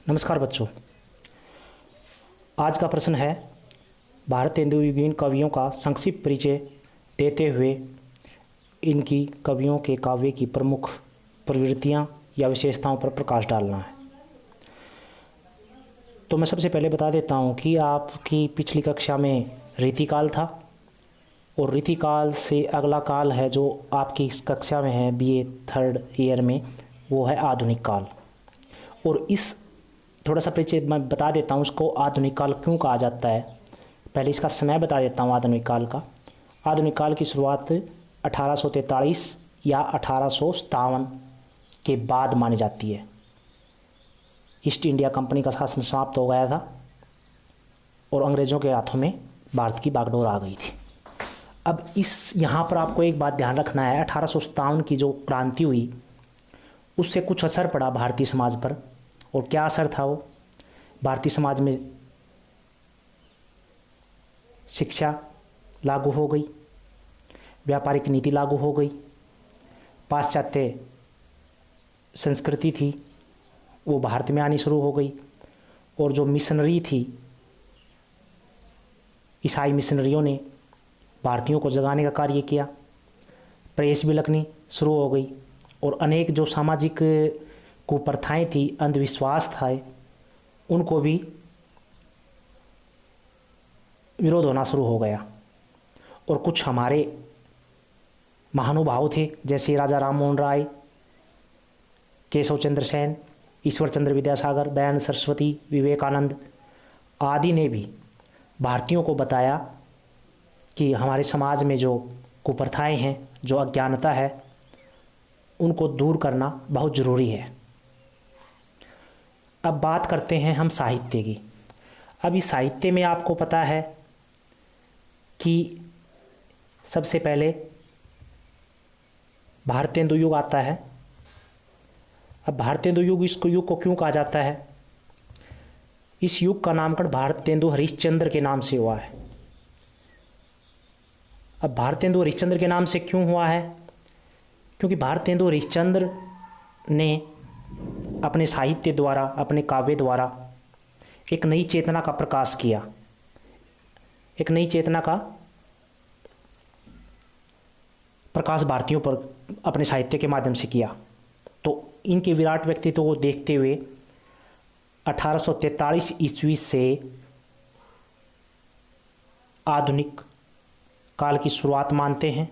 नमस्कार बच्चों। आज का प्रश्न है भारतेंदुयुगीन कवियों का संक्षिप्त परिचय देते हुए इनकी कवियों के काव्य की प्रमुख प्रवृत्तियां या विशेषताओं पर प्रकाश डालना है। तो मैं सबसे पहले बता देता हूं कि आपकी पिछली कक्षा में रीतिकाल था और रीतिकाल से अगला काल है जो आपकी इस कक्षा में है बीए थर्ड ईयर में, वो है आधुनिक काल। और इस थोड़ा सा परिचय मैं बता देता हूँ उसको आधुनिक काल क्यों कहा जाता है। पहले इसका समय बता देता हूँ आधुनिक काल का। आधुनिक काल की शुरुआत 1843 या 1857 के बाद मानी जाती है। ईस्ट इंडिया कंपनी का शासन समाप्त हो गया था और अंग्रेज़ों के हाथों में भारत की बागडोर आ गई थी। अब इस यहाँ पर आपको एक बात ध्यान रखना है, 1857 की जो क्रांति हुई उससे कुछ असर पड़ा भारतीय समाज पर। और क्या असर था वो? भारतीय समाज में शिक्षा लागू हो गई, व्यापारिक नीति लागू हो गई, पाश्चात्य संस्कृति थी वो भारत में आनी शुरू हो गई, और जो मिशनरी थी, ईसाई मिशनरियों ने भारतीयों को जगाने का कार्य किया। प्रेस भी लगनी शुरू हो गई और अनेक जो सामाजिक कुप्रथाएं थी, अंधविश्वास था, उनको भी विरोध होना शुरू हो गया। और कुछ हमारे महानुभाव थे जैसे राजा राम मोहन राय, केशव चंद्र सेन, ईश्वर चंद्र विद्यासागर, दयानंद सरस्वती, विवेकानंद आदि ने भी भारतीयों को बताया कि हमारे समाज में जो कुप्रथाएं हैं, जो अज्ञानता है, उनको दूर करना बहुत ज़रूरी है। अब बात करते हैं हम साहित्य की। अब इस साहित्य में आपको पता है कि सबसे पहले भारतेंदु युग आता है। अब भारतेंदु युग, इसको युग को क्यों कहा जाता है? इस युग का नामकरण भारतेंदु हरिश्चंद्र के नाम से हुआ है। अब भारतेंदु हरिश्चंद्र के नाम से क्यों हुआ है? क्योंकि भारतेंदु हरिश्चंद्र ने अपने साहित्य द्वारा, अपने काव्य द्वारा एक नई चेतना का प्रकाश किया, एक नई चेतना का प्रकाश भारतीयों पर अपने साहित्य के माध्यम से किया। तो इनके विराट व्यक्तित्व को देखते हुए 1843 ईस्वी से आधुनिक काल की शुरुआत मानते हैं।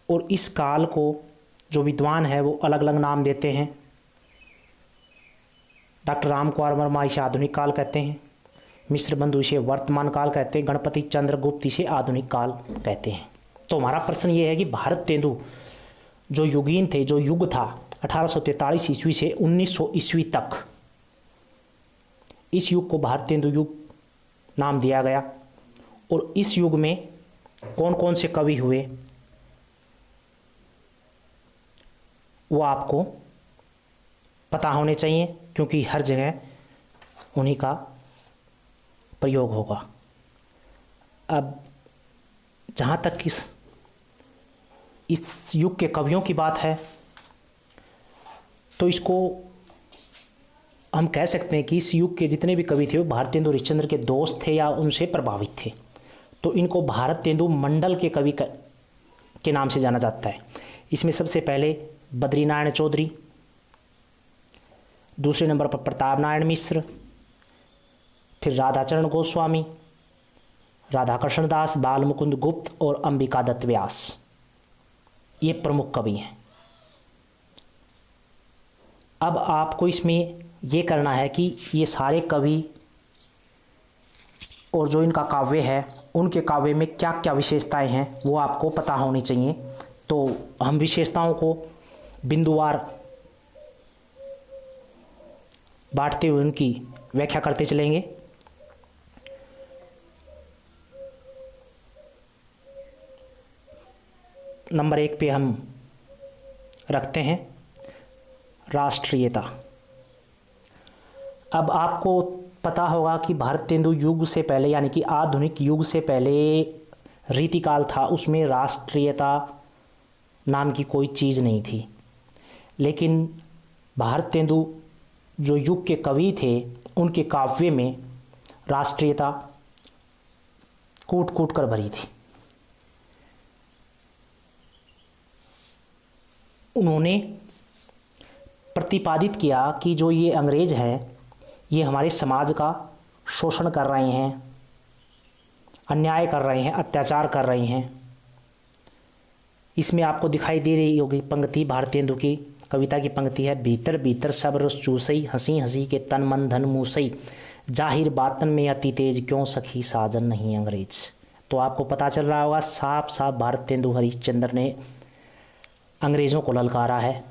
और इस काल को जो विद्वान है वो अलग अलग नाम देते हैं। डॉक्टर राम कुमार वर्मा इसे आधुनिक काल कहते हैं, मिश्र बंधु इसे वर्तमान काल कहते हैं, गणपति चंद्र गुप्त इसे आधुनिक काल कहते हैं। तो हमारा प्रश्न ये है कि भारतेंदु जो युगीन थे, जो युग था 1843 ईस्वी से 1900 ईस्वी तक, इस युग को भारतेंदु युग नाम दिया गया। और इस युग में कौन कौन से कवि हुए वो आपको पता होने चाहिए, क्योंकि हर जगह उन्हीं का प्रयोग होगा। अब जहाँ तक इस युग के कवियों की बात है तो इसको हम कह सकते हैं कि इस युग के जितने भी कवि थे वो भारतेंदु हरिश्चंद्र के दोस्त थे या उनसे प्रभावित थे। तो इनको भारतेंदु मंडल के कवि के नाम से जाना जाता है। इसमें सबसे पहले बद्रीनारायण चौधरी, दूसरे नंबर पर प्रताप नारायण मिश्र, फिर राधाचरण गोस्वामी, राधाकृष्ण दास, बाल मुकुंद गुप्त और अंबिका दत्त व्यास, ये प्रमुख कवि हैं। अब आपको इसमें ये करना है कि ये सारे कवि और जो इनका काव्य है, उनके काव्य में क्या क्या विशेषताएं हैं वो आपको पता होनी चाहिए। तो हम विशेषताओं को बिंदुवार बांटते हुए उनकी व्याख्या करते चलेंगे। नंबर 1 पे हम रखते हैं राष्ट्रीयता। अब आपको पता होगा कि भारतेंदु युग से पहले, यानी कि आधुनिक युग से पहले रीतिकाल था, उसमें राष्ट्रीयता नाम की कोई चीज़ नहीं थी। लेकिन भारतेंदु जो युग के कवि थे, उनके काव्य में राष्ट्रीयता कूट कूट कर भरी थी। उन्होंने प्रतिपादित किया कि जो ये अंग्रेज हैं, ये हमारे समाज का शोषण कर रहे हैं, अन्याय कर रहे हैं, अत्याचार कर रहे हैं। इसमें आपको दिखाई दे रही होगी पंक्ति, भारतेंदु की कविता की पंक्ति है, भीतर भीतर सब रस चूसई, हंसी हंसी के तन मन धन मूसई, जाहिर बातन में अति तेज, क्यों सखी साजन नहीं अंग्रेज। तो आपको पता चल रहा होगा, साफ साफ भारतेंदु हरिश्चंद्र ने अंग्रेज़ों को ललकारा है।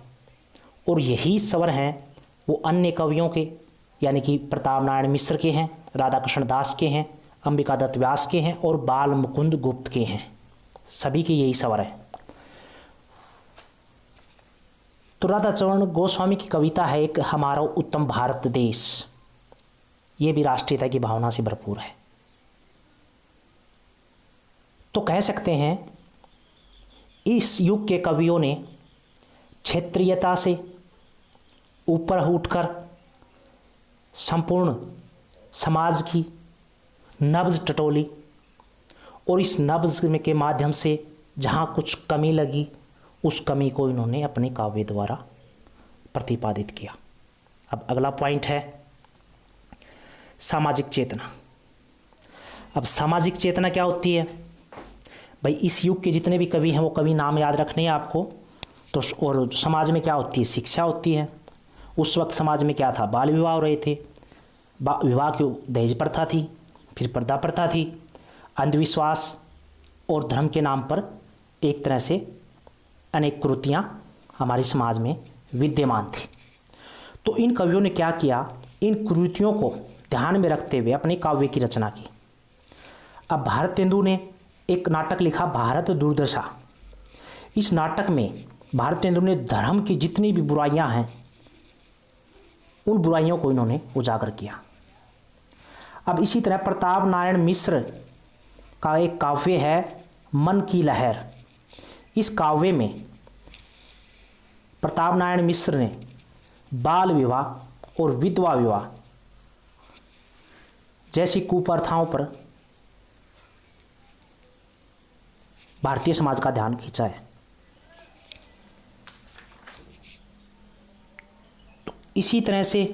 और यही स्वर हैं वो अन्य कवियों के, यानी कि प्रताप नारायण मिश्र के हैं, राधा कृष्ण दास के हैं, अंबिका दत्त व्यास के हैं और बाल मुकुंद गुप्त के हैं। सभी के यही स्वर है। तो राधा चरण गोस्वामी की कविता है एक हमारा उत्तम भारत देश, ये भी राष्ट्रीयता की भावना से भरपूर है। तो कह सकते हैं इस युग के कवियों ने क्षेत्रीयता से ऊपर उठकर संपूर्ण समाज की नब्ज टटोली और इस नब्ज के माध्यम से जहाँ कुछ कमी लगी, उस कमी को इन्होंने अपने काव्य द्वारा प्रतिपादित किया। अब अगला पॉइंट है सामाजिक चेतना। अब सामाजिक चेतना क्या होती है भाई? इस युग के जितने भी कवि हैं वो कवि नाम याद रखने हैं आपको। तो और समाज में क्या होती है? शिक्षा होती है। उस वक्त समाज में क्या था? बाल विवाह हो रहे थे, विवाह की दहेज प्रथा थी, फिर पर्दा प्रथा थी, अंधविश्वास और धर्म के नाम पर एक तरह से अनेक कुरीतियाँ हमारे समाज में विद्यमान थी। तो इन कवियों ने क्या किया? इन कुरीतियों को ध्यान में रखते हुए अपने काव्य की रचना की। अब भारतेंदु ने एक नाटक लिखा, भारत दुर्दशा। इस नाटक में भारतेंदु ने धर्म की जितनी भी बुराइयां हैं, उन बुराइयों को इन्होंने उजागर किया। अब इसी तरह प्रताप नारायण मिश्र का एक काव्य है मन की लहर। इस काव्य में प्रताप नारायण मिश्र ने बाल विवाह और विधवा विवाह जैसी कुप्रथाओं पर भारतीय समाज का ध्यान खींचा है। तो इसी तरह से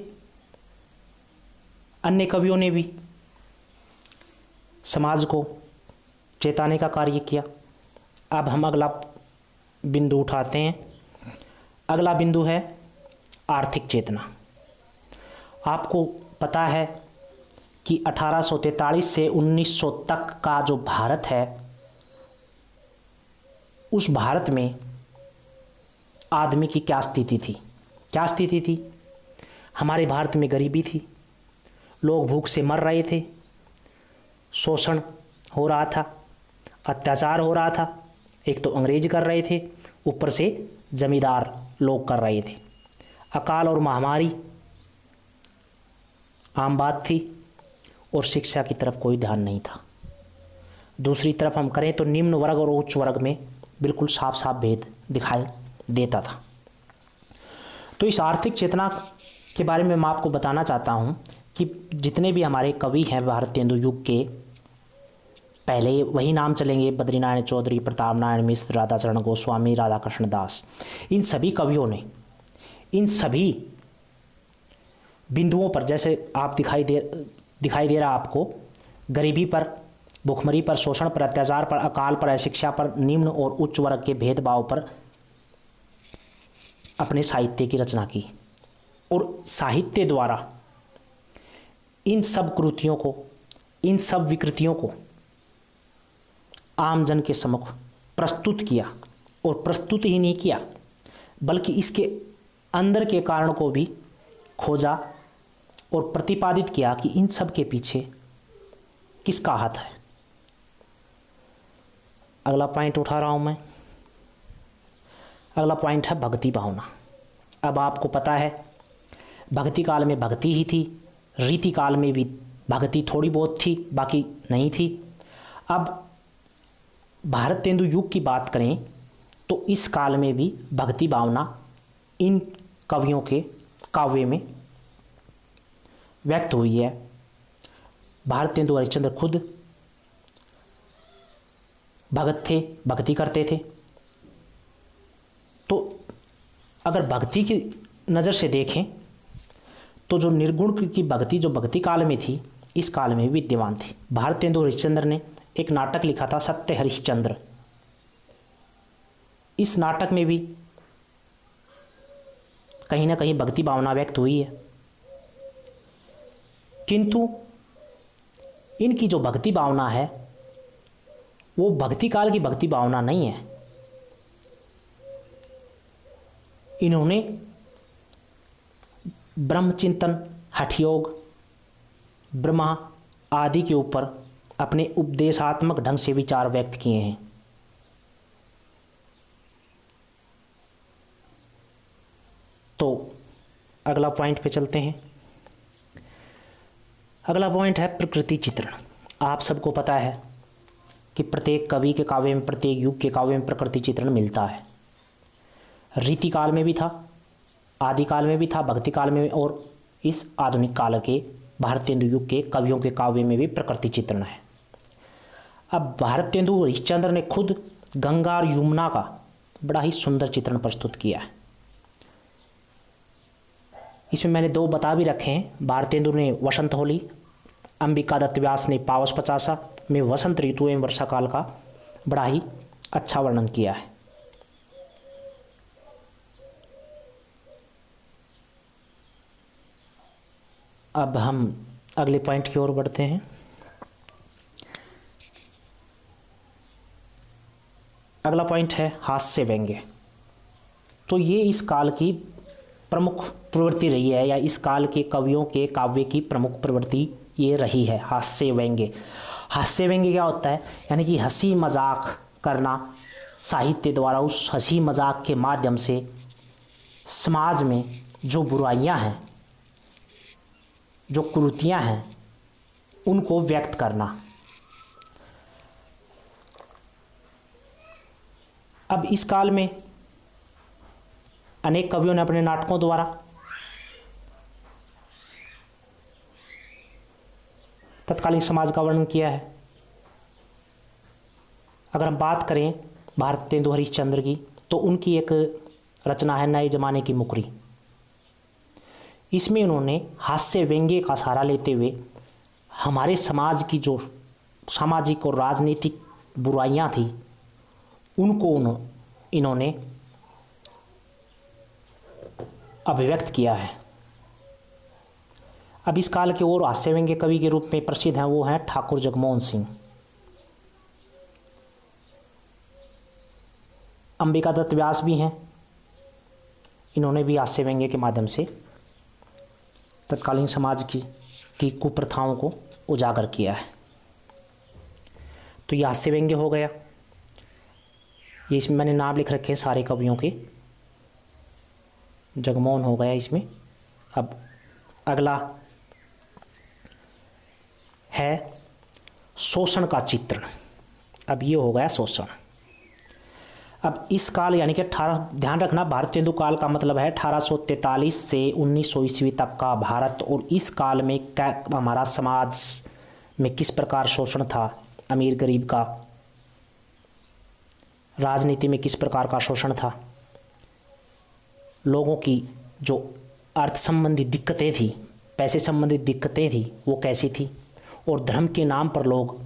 अन्य कवियों ने भी समाज को चेताने का कार्य किया। अब हम अगला बिंदु उठाते हैं। अगला बिंदु है आर्थिक चेतना। आपको पता है कि 1843 से 1900 तक का जो भारत है, उस भारत में आदमी की क्या स्थिति थी? क्या स्थिति थी? हमारे भारत में गरीबी थी, लोग भूख से मर रहे थे, शोषण हो रहा था, अत्याचार हो रहा था। एक तो अंग्रेज कर रहे थे, ऊपर से जमींदार लोग कर रहे थे। अकाल और महामारी आम बात थी और शिक्षा की तरफ कोई ध्यान नहीं था। दूसरी तरफ हम करें तो निम्न वर्ग और उच्च वर्ग में बिल्कुल साफ साफ भेद दिखाई देता था। तो इस आर्थिक चेतना के बारे में मैं आपको बताना चाहता हूँ कि जितने भी हमारे कवि हैं भारतेंदु युग के, पहले वही नाम चलेंगे, बद्रीनारायण चौधरी, प्रताप नारायण मिश्र, राधा चरण गोस्वामी, राधा कृष्ण दास। इन सभी कवियों ने इन सभी बिंदुओं पर, जैसे आप दिखाई दे रहा आपको, गरीबी पर, भुखमरी पर, शोषण पर, अत्याचार पर, अकाल पर, अशिक्षा पर, निम्न और उच्च वर्ग के भेदभाव पर अपने साहित्य की रचना की। और साहित्य द्वारा इन सब कृतियों को, इन सब विकृतियों को आम जन के सम्मुख प्रस्तुत किया। और प्रस्तुत ही नहीं किया बल्कि इसके अंदर के कारण को भी खोजा और प्रतिपादित किया कि इन सब के पीछे किसका हाथ है। अगला पॉइंट उठा रहा हूं मैं। अगला पॉइंट है भक्ति भावना। अब आपको पता है भक्ति काल में भक्ति ही थी, रीति काल में भी भक्ति थोड़ी बहुत थी, बाकी नहीं थी। अब भारतेंदु युग की बात करें तो इस काल में भी भक्ति भावना इन कवियों के काव्य में व्यक्त हुई है। भारतेंदु हरिश्चंद्र खुद भगत थे, भक्ति करते थे। तो अगर भक्ति की नज़र से देखें तो जो निर्गुण की भक्ति जो भक्ति काल में थी, इस काल में भी विद्यमान थी। भारतेंदु हरिश्चंद्र ने एक नाटक लिखा था सत्य हरिश्चंद्र। इस नाटक में भी कहीं ना कहीं भक्ति भावना व्यक्त हुई है, किंतु इनकी जो भक्ति भावना है वो भक्ति काल की भक्ति भावना नहीं है। इन्होंने ब्रह्मचिंतन, हठयोग, ब्रह्मा आदि के ऊपर अपने उपदेशात्मक ढंग से विचार व्यक्त किए हैं। तो अगला पॉइंट पे चलते हैं। अगला पॉइंट है प्रकृति चित्रण। आप सबको पता है कि प्रत्येक कवि के काव्य में, प्रत्येक युग के काव्य में प्रकृति चित्रण मिलता है। रीतिकाल में भी था, आदिकाल में भी था, भक्ति काल में भी, और इस आधुनिक काल के भारतेंदु युग के कवियों के काव्य में भी प्रकृति चित्रण है। अब भारतेंदु हरिश्चंद्र ने खुद गंगा और यमुना का बड़ा ही सुंदर चित्रण प्रस्तुत किया है। इसमें मैंने दो बता भी रखे हैं। भारतेंदु ने वसंत होली, अंबिका दत्त व्यास ने पावस पचासा में वसंत ऋतु एवं वर्षा काल का बड़ा ही अच्छा वर्णन किया है। अब हम अगले पॉइंट की ओर बढ़ते हैं। अगला पॉइंट है हास्य व्यंग्य। तो ये इस काल की प्रमुख प्रवृत्ति रही है, या इस काल के कवियों के काव्य की प्रमुख प्रवृत्ति ये रही है, हास्य व्यंग्य। हास्य व्यंग्य क्या होता है? यानी कि हंसी मजाक करना, साहित्य द्वारा उस हंसी मजाक के माध्यम से समाज में जो बुराइयां हैं, जो कुरीतियां हैं, उनको व्यक्त करना। अब इस काल में अनेक कवियों ने अपने नाटकों द्वारा तत्कालीन समाज का वर्णन किया है। अगर हम बात करें भारतेंदु हरिश्चंद्र की, तो उनकी एक रचना है नए जमाने की मुकरी। इसमें उन्होंने हास्य व्यंग्य का सहारा लेते हुए हमारे समाज की जो सामाजिक और राजनीतिक बुराइयां थी, उनको इन्होंने अभिव्यक्त किया है। अब इस काल के और हास्य व्यंग्य कवि के रूप में प्रसिद्ध हैं, वो हैं ठाकुर जगमोहन सिंह। अंबिका दत्त व्यास भी हैं, इन्होंने भी हास्य व्यंग्य के माध्यम से तत्कालीन समाज की कुप्रथाओं को उजागर किया है। तो ये हास्य व्यंग्य हो गया। ये इसमें मैंने नाम लिख रखे हैं सारे कवियों के। जगमोहन हो गया इसमें। अब अगला है शोषण का चित्रण। अब ये हो गया शोषण। अब इस काल यानी कि 18, ध्यान रखना भारतेंदु काल का मतलब है 1843 से 1900 ईस्वी तक का भारत। और इस काल में क्या हमारा समाज में किस प्रकार शोषण था, अमीर गरीब का, राजनीति में किस प्रकार का शोषण था, लोगों की जो अर्थ संबंधी दिक्कतें थी, पैसे संबंधित दिक्कतें थी, वो कैसी थी, और धर्म के नाम पर लोग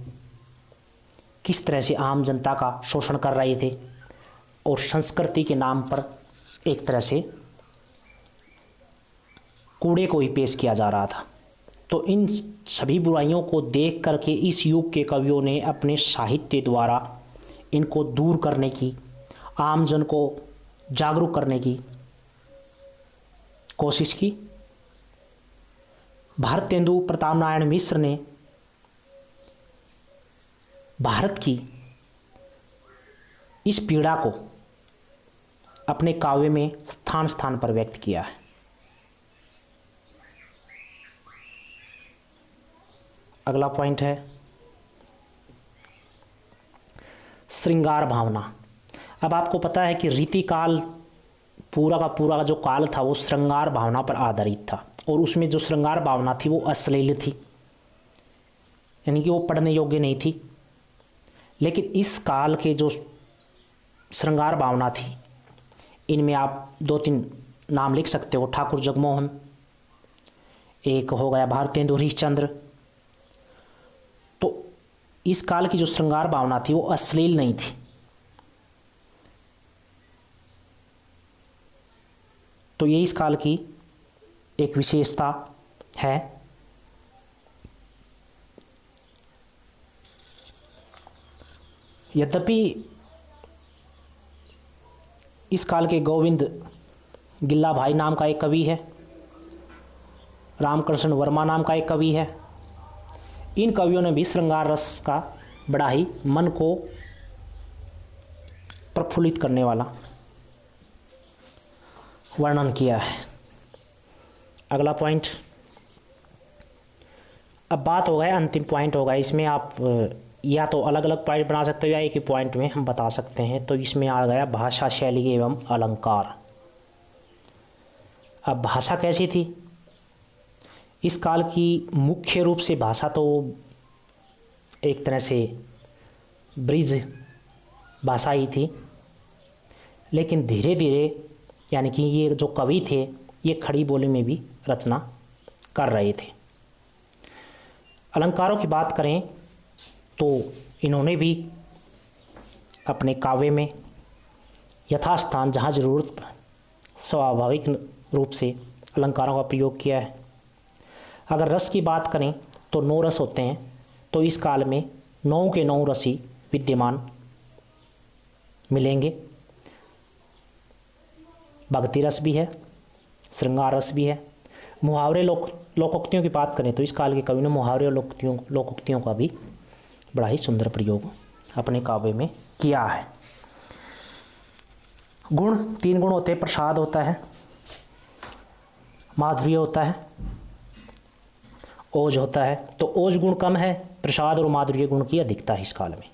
किस तरह से आम जनता का शोषण कर रहे थे, और संस्कृति के नाम पर एक तरह से कूड़े को ही पेश किया जा रहा था। तो इन सभी बुराइयों को देख करके इस युग के कवियों ने अपने साहित्य द्वारा इनको दूर करने की, आम जन को जागरूक करने की कोशिश की। भारतेंदु प्रताप नारायण मिश्र ने भारत की इस पीड़ा को अपने काव्य में स्थान स्थान पर व्यक्त किया है। अगला पॉइंट है श्रृंगार भावना। अब आपको पता है कि रीतिकाल पूरा का पूरा जो काल था वो श्रृंगार भावना पर आधारित था, और उसमें जो श्रृंगार भावना थी वो अश्लील थी, यानी कि वो पढ़ने योग्य नहीं थी। लेकिन इस काल के जो श्रृंगार भावना थी, इनमें आप 2-3 नाम लिख सकते हो। ठाकुर जगमोहन, एक हो गया भारतेंदु हरिश्चंद्र। तो इस काल की जो श्रृंगार भावना थी वो अश्लील नहीं थी। तो ये इस काल की एक विशेषता है। यद्यपि इस काल के गोविंद गिल्ला भाई नाम का एक कवि है, रामकृष्ण वर्मा नाम का एक कवि है, इन कवियों ने भी श्रृंगार रस का बड़ा ही मन को प्रफुल्लित करने वाला वर्णन किया है। अगला पॉइंट, अब बात हो गया, अंतिम पॉइंट होगा। इसमें आप या तो अलग अलग पॉइंट बना सकते हो या एक ही पॉइंट में हम बता सकते हैं। तो इसमें आ गया भाषा शैली एवं अलंकार। अब भाषा कैसी थी? इस काल की मुख्य रूप से भाषा तो एक तरह से ब्रिज भाषा ही थी, लेकिन धीरे धीरे यानी कि ये जो कवि थे ये खड़ी बोली में भी रचना कर रहे थे। अलंकारों की बात करें तो इन्होंने भी अपने काव्य में यथास्थान जहाँ ज़रूरत स्वाभाविक रूप से अलंकारों का प्रयोग किया है। अगर रस की बात करें तो 9 रस होते हैं, तो इस काल में 9 के 9 रसी विद्यमान मिलेंगे। भक्ति रस भी है, श्रृंगार रस भी है। मुहावरे लोकोक्तियों की बात करें तो इस काल के कवि ने मुहावरे और लोकोक्तियों का भी बड़ा ही सुंदर प्रयोग अपने काव्य में किया है। गुण 3 गुण होते हैं। प्रसाद होता है, माधुर्य होता है, ओज होता है। तो ओज गुण कम है, प्रसाद और माधुर्य गुण की अधिकता है इस काल में।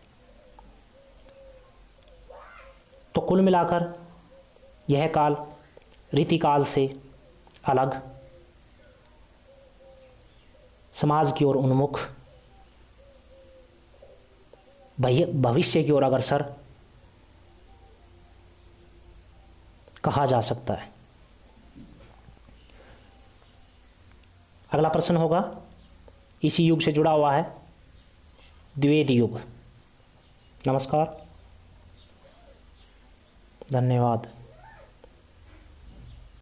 तो कुल मिलाकर यह काल रीतिकाल से अलग, समाज की ओर उन्मुख, भविष्य की ओर अग्रसर कहा जा सकता है। अगला प्रश्न होगा, इसी युग से जुड़ा हुआ है, द्विवेद युग। नमस्कार, धन्यवाद।